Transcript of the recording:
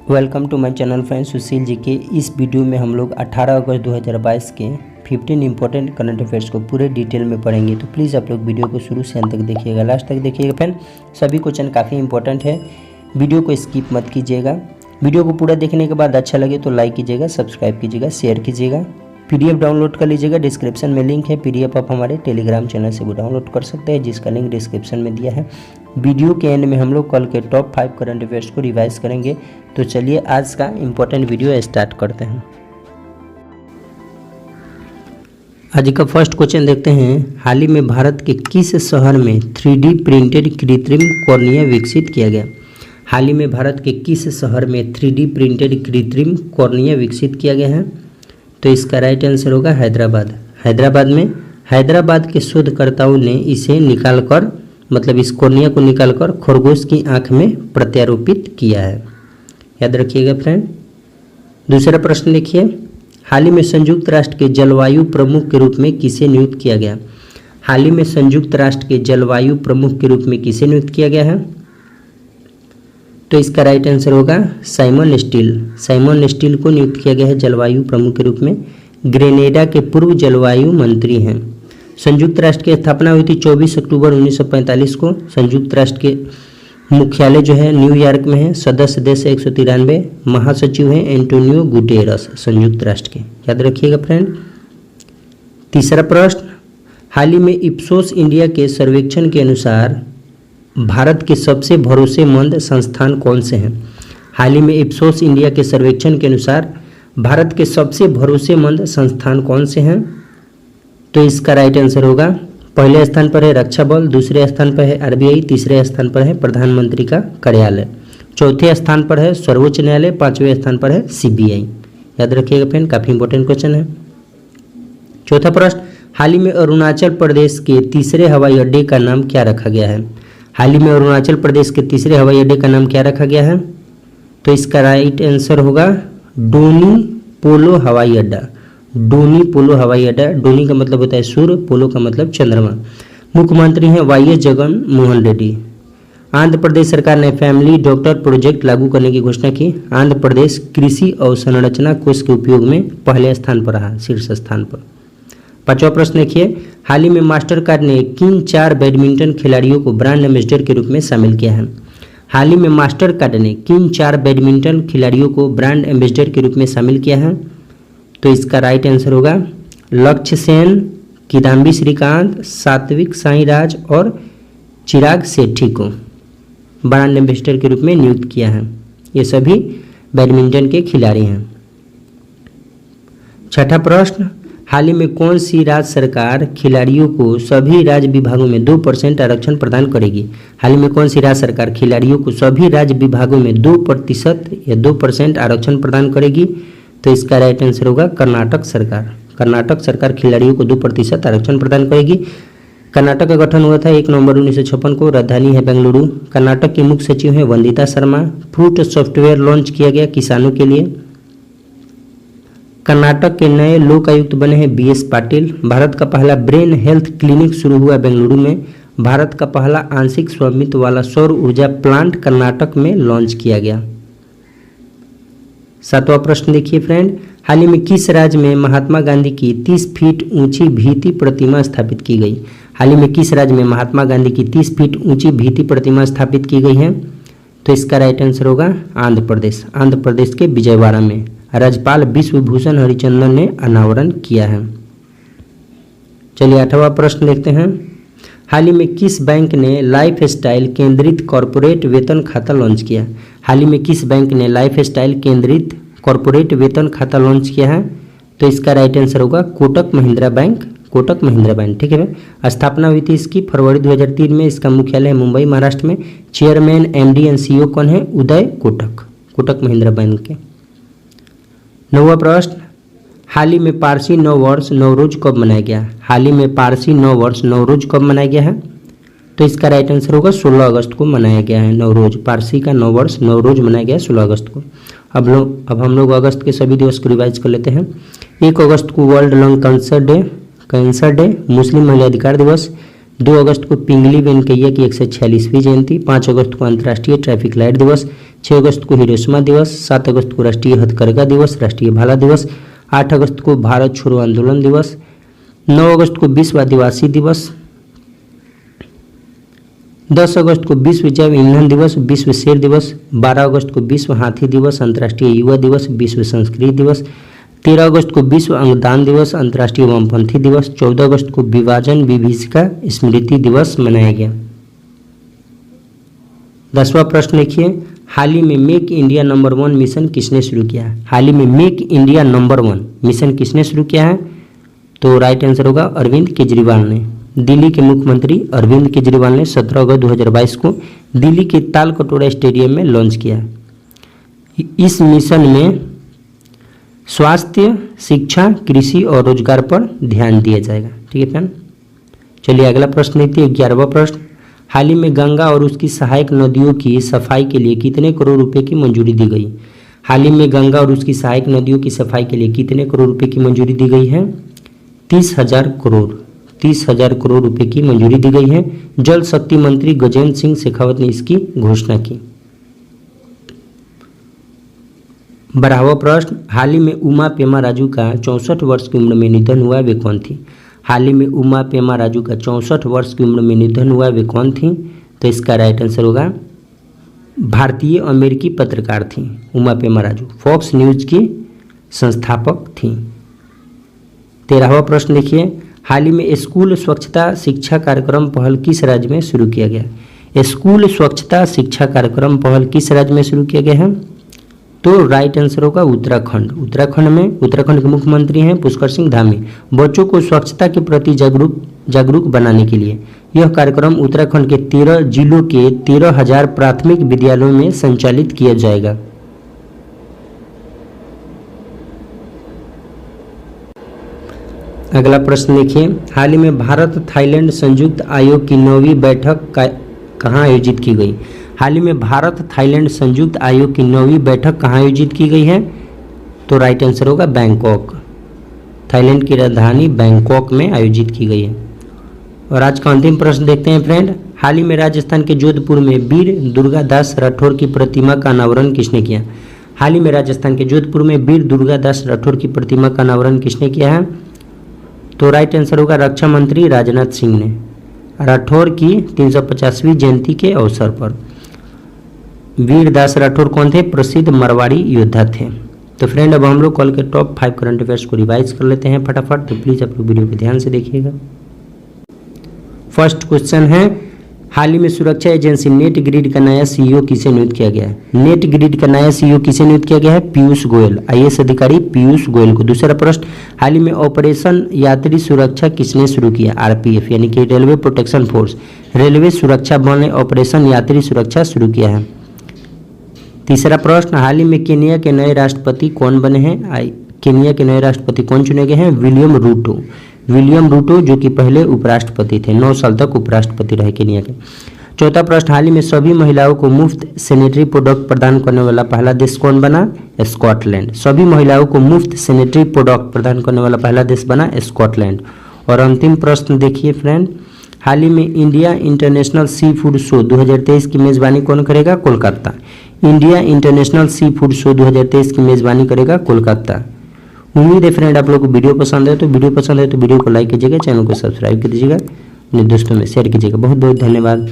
Welcome to my channel friends Sushil ji के। इस video में हम लोग 18 अगस्त 2022 के 15 इंपॉर्टेंट करंट अफेयर्स को पूरे डिटेल में पढ़ेंगे। तो प्लीज़ आप लोग वीडियो को शुरू से अंत तक देखिएगा, लास्ट तक देखिएगा। फ्रेंड सभी क्वेश्चन काफ़ी इंपॉर्टेंट है, वीडियो को स्किप मत कीजिएगा। वीडियो को पूरा देखने के बाद अच्छा लगे तो लाइक कीजिएगा, सब्सक्राइब कीजिएगा, शेयर कीजिएगा। PDF डाउनलोड कर लीजिएगा, डिस्क्रिप्शन में लिंक है। PDF आप हमारे टेलीग्राम चैनल से वो डाउनलोड कर सकते हैं, जिसका लिंक डिस्क्रिप्शन में दिया है। वीडियो के एंड में हम लोग कल के टॉप 5 करंट अफेयर्स को रिवाइज करेंगे। तो चलिए आज का इम्पोर्टेंट वीडियो स्टार्ट करते हैं। आज का फर्स्ट क्वेश्चन देखते हैं। हाल ही में भारत के किस शहर में 3D प्रिंटेड कृत्रिम कॉर्निया विकसित किया गया? हाल ही में भारत के किस शहर में 3D प्रिंटेड कृत्रिम कॉर्निया विकसित किया गया है? तो इसका राइट आंसर होगा हैदराबाद। हैदराबाद में हैदराबाद के शोधकर्ताओं ने इसे निकालकर, मतलब इस कॉर्निया को निकालकर खरगोश की आंख में प्रत्यारोपित किया है। याद रखिएगा फ्रेंड। दूसरा प्रश्न देखिए। हाल ही में संयुक्त राष्ट्र के जलवायु प्रमुख के रूप में किसे नियुक्त किया गया? हाल ही में संयुक्त राष्ट्र के जलवायु प्रमुख के रूप में किसे नियुक्त किया गया है? तो इसका राइट आंसर होगा साइमन स्टील। साइमन स्टील को नियुक्त किया गया है जलवायु प्रमुख के रूप में। ग्रेनेडा के पूर्व जलवायु मंत्री हैं। संयुक्त राष्ट्र की स्थापना हुई थी 24 अक्टूबर 1945 को। संयुक्त राष्ट्र के मुख्यालय जो है न्यूयॉर्क में है। सदस्य देश 193। महासचिव हैं एंटोनियो गुटेरस संयुक्त राष्ट्र के। याद रखिएगा फ्रेंड। तीसरा प्रश्न। हाल ही में इप्सोस इंडिया के सर्वेक्षण के अनुसार भारत के सबसे भरोसेमंद संस्थान कौन से हैं? हाल ही में इप्सोस इंडिया के सर्वेक्षण के अनुसार भारत के सबसे भरोसेमंद संस्थान कौन से हैं? तो इसका राइट आंसर होगा, पहले स्थान पर है रक्षा बल, दूसरे स्थान पर है RBI, तीसरे स्थान पर है प्रधानमंत्री का कार्यालय, चौथे स्थान पर है सर्वोच्च न्यायालय, पांचवें स्थान पर है CBI। याद रखिएगा फ्रेंड, काफ़ी इंपॉर्टेंट क्वेश्चन है। चौथा प्रश्न। हाल ही में अरुणाचल प्रदेश के तीसरे हवाई अड्डे का नाम क्या रखा गया है? हाल ही में अरुणाचल प्रदेश के तीसरे हवाई अड्डे का नाम क्या रखा गया है? तो इसका राइट आंसर होगा डोनी पोलो हवाई अड्डा। डोनी पोलो हवाई अड्डा। डोनी का मतलब होता है सूर्य, पोलो का मतलब चंद्रमा। मुख्यमंत्री हैं YS जगन मोहन रेड्डी। आंध्र प्रदेश सरकार ने फैमिली डॉक्टर प्रोजेक्ट लागू करने की घोषणा की। आंध्र प्रदेश कृषि अवसंरचना कोष के उपयोग में पहले स्थान पर रहा, शीर्ष स्थान पर। पांचवा प्रश्न देखिए। हाल ही में मास्टर कार्ड ने किन 4 बैडमिंटन खिलाड़ियों को ब्रांड एम्बेसडर के रूप में शामिल किया है? हाल ही में मास्टर कार्ड ने किन 4 बैडमिंटन खिलाड़ियों को ब्रांड एम्बेसडर के रूप में शामिल किया है? तो इसका राइट आंसर होगा लक्ष्य सेन, किदाम्बी श्रीकांत, सात्विक साईराज और चिराग शेट्टी को ब्रांड एम्बेसडर के रूप में नियुक्त किया है। ये सभी बैडमिंटन के खिलाड़ी हैं। छठा प्रश्न। हाल ही में कौन सी राज्य सरकार खिलाड़ियों को सभी राज्य विभागों में 2% आरक्षण प्रदान करेगी? हाल ही में कौन सी राज्य सरकार खिलाड़ियों को सभी राज्य विभागों में 2% या 2% आरक्षण प्रदान करेगी? तो इसका राइट आंसर होगा कर्नाटक सरकार। कर्नाटक सरकार खिलाड़ियों को 2% आरक्षण प्रदान करेगी। कर्नाटक का गठन हुआ था 1 नवंबर 1956 को। राजधानी है बेंगलुरु। कर्नाटक की मुख्य सचिव हैं Vandita Sharma. Fruit software launch किया गया किसानों के लिए। कर्नाटक के नए लोक आयुक्त बने हैं BS पाटिल। भारत का पहला ब्रेन हेल्थ क्लिनिक शुरू हुआ बेंगलुरु में। भारत का पहला आंशिक स्वामित्व वाला सौर ऊर्जा प्लांट कर्नाटक में लॉन्च किया गया। सातवां प्रश्न देखिए फ्रेंड। हाल ही में किस राज्य में महात्मा गांधी की 30 फीट ऊंची भित्ति प्रतिमा स्थापित की गई? हाल ही में किस राज्य में महात्मा गांधी की 30 फीट ऊंची भित्ति प्रतिमा स्थापित की गई है? तो इसका राइट आंसर होगा आंध्र प्रदेश। आंध्र प्रदेश के विजयवाड़ा में राज्यपाल विश्वभूषण हरिचंदन ने अनावरण किया है। चलिए 8वां प्रश्न देखते हैं। हाल ही में किस बैंक ने लाइफ स्टाइल केंद्रित कॉरपोरेट वेतन खाता लॉन्च किया? हाल ही में किस बैंक ने लाइफ स्टाइल केंद्रित कॉरपोरेट वेतन खाता लॉन्च किया है? तो इसका राइट आंसर होगा कोटक महिंद्रा बैंक। कोटक महिंद्रा बैंक, ठीक है। स्थापना हुई थी इसकी फरवरी 2003 में। इसका मुख्यालय है मुंबई महाराष्ट्र में। चेयरमैन MD एंड CEO कौन है? उदय कोटक। कोटक महिंद्रा बैंक के। 9वां प्रश्न। हाल ही में पारसी नव वर्ष नवरोज कब मनाया गया? हाल ही में पारसी नव वर्ष नवरोज कब मनाया गया है? तो इसका राइट आंसर होगा 16 अगस्त को मनाया गया है नवरोज। पारसी का नव वर्ष नवरोज मनाया गया 16 अगस्त को। अब हम लोग अगस्त के सभी दिवस को रिवाइज कर लेते हैं। 1 अगस्त को वर्ल्ड लंग कैंसर डे, मुस्लिम महिला अधिकार दिवस। 2 अगस्त को पिंगली वेंकैया की 146वीं जयंती। 5 अगस्त को अंतर्राष्ट्रीय ट्रैफिक लाइट दिवस। 6 अगस्त को हिरोशिमा दिवस, 7 अगस्त को राष्ट्रीय हथकरघा दिवस, राष्ट्रीय भाला दिवस, 8 अगस्त को भारत छोड़ो आंदोलन दिवस, 9 अगस्त को विश्व आदिवासी दिवस, 10 अगस्त को विश्व जैव ईंधन दिवस, विश्व शेर दिवस, 12 अगस्त को विश्व हाथी दिवस, अंतर्राष्ट्रीय युवा दिवस, विश्व संस्कृत दिवस, 13 अगस्त को विश्व अंगदान दिवस, अंतर्राष्ट्रीय वामपंथी दिवस, 14 अगस्त को विभाजन विभीषिका स्मृति दिवस मनाया गया। 10वां प्रश्न लिखिए, हाल ही में मेक इंडिया नंबर 1 मिशन किसने शुरू किया है? हाल ही में मेक इंडिया नंबर 1 मिशन किसने शुरू किया है? तो राइट आंसर होगा अरविंद केजरीवाल ने। दिल्ली के मुख्यमंत्री अरविंद केजरीवाल ने 17 अगस्त 2022 को दिल्ली के तालकटोरा स्टेडियम में लॉन्च किया। इस मिशन में स्वास्थ्य, शिक्षा, कृषि और रोजगार पर ध्यान दिया जाएगा। ठीक है फ्रेंड, चलिए अगला प्रश्न देखते हैं। 11वां प्रश्न, हाल ही में गंगा और उसकी सहायक नदियों की सफाई के लिए कितने करोड़ रुपए की मंजूरी दी गई? हाल ही में गंगा और उसकी सहायक नदियों की सफाई के लिए कितने करोड़ रुपए की मंजूरी दी गई है? 30,000 करोड़। 30,000 करोड़ रुपए की मंजूरी दी गई है। जल शक्ति मंत्री गजेंद्र सिंह शेखावत ने इसकी घोषणा की। 12वां प्रश्न, हाल ही में उमा पेमा राजू का 64 वर्ष की उम्र में निधन हुआ, वे कौन थी? हाल ही में उमा पेमा राजू का 64 वर्ष की उम्र में निधन हुआ, वे कौन थी? तो इसका राइट आंसर होगा भारतीय अमेरिकी पत्रकार थी उमा पेमा राजू, फॉक्स न्यूज की संस्थापक थी। 13वां प्रश्न देखिए, हाल ही में स्कूल स्वच्छता शिक्षा कार्यक्रम पहल किस राज्य में शुरू किया गया? स्कूल स्वच्छता शिक्षा कार्यक्रम पहल किस राज्य में शुरू किया गया है? तो राइट आंसर होगा उत्तराखंड। उत्तराखंड के मुख्यमंत्री हैं पुष्कर सिंह धामी। बच्चों को स्वच्छता के प्रति जागरूक बनाने के लिए यह कार्यक्रम उत्तराखंड के 13 जिलों के 13,000 प्राथमिक विद्यालयों में संचालित किया जाएगा। अगला प्रश्न देखिए, हाल ही में भारत थाईलैंड संयुक्त आयोग की 9वीं बैठक कहाँ आयोजित की गई? हाल ही में भारत थाईलैंड संयुक्त आयोग की 9वीं बैठक कहाँ आयोजित की गई है? तो राइट आंसर होगा बैंकॉक। थाईलैंड की राजधानी बैंकॉक में आयोजित की गई है। और आज का अंतिम प्रश्न देखते हैं फ्रेंड, हाल ही में राजस्थान के जोधपुर में वीर दुर्गादास राठौर की प्रतिमा का अनावरण किसने किया? हाल ही में राजस्थान के जोधपुर में वीर दुर्गादास राठौर की प्रतिमा का अनावरण किसने किया है? तो राइट आंसर होगा रक्षा मंत्री राजनाथ सिंह ने, राठौर की 350वीं जयंती के अवसर पर। वीर दास राठौर कौन थे? प्रसिद्ध मारवाड़ी योद्धा थे। तो फ्रेंड, अब हम लोग कल के टॉप 5 करंट अफेयर्स को रिवाइज कर लेते हैं फटाफट। तो प्लीज आप लोग वीडियो को ध्यान से देखिएगा। फर्स्ट क्वेश्चन है, हाल ही में सुरक्षा एजेंसी नेट ग्रिड का नया सीईओ किसे नियुक्त किया गया है? नेट ग्रिड का नया सीईओ किसे नियुक्त किया गया है? पीयूष गोयल, आईएएस अधिकारी पीयूष गोयल को। दूसरा प्रश्न, हाल ही में ऑपरेशन यात्री सुरक्षा किसने शुरू किया? आरपीएफ यानी कि रेलवे प्रोटेक्शन फोर्स, रेलवे सुरक्षा बल ने ऑपरेशन यात्री सुरक्षा शुरू किया है। तीसरा प्रश्न, हाल ही में केन्या के नए राष्ट्रपति कौन बने हैं? केन्या के नए राष्ट्रपति कौन चुने गए हैं? William Ruto. विलियम रूटो जो कि पहले उपराष्ट्रपति थे, 9 साल तक उपराष्ट्रपति रहे केन्या के। चौथा प्रश्न, हाल ही में सभी महिलाओं को मुफ्त सैनिटरी प्रोडक्ट प्रदान करने वाला पहला देश कौन बना? स्कॉटलैंड। सभी महिलाओं को मुफ्त सैनिटरी प्रोडक्ट प्रदान करने वाला पहला देश बना स्कॉटलैंड। और अंतिम प्रश्न देखिए फ्रेंड, हाल ही में India international sea food show 2023 की मेजबानी कौन करेगा? Kolkata. India international sea food show 2023 की मेजबानी करेगा कोलकाता। उम्मीद है फ्रेंड आप लोग को वीडियो पसंद है, तो वीडियो को लाइक कीजिएगा, चैनल को सब्सक्राइब कर दीजिएगा, अपने दोस्तों में शेयर कीजिएगा। बहुत बहुत धन्यवाद।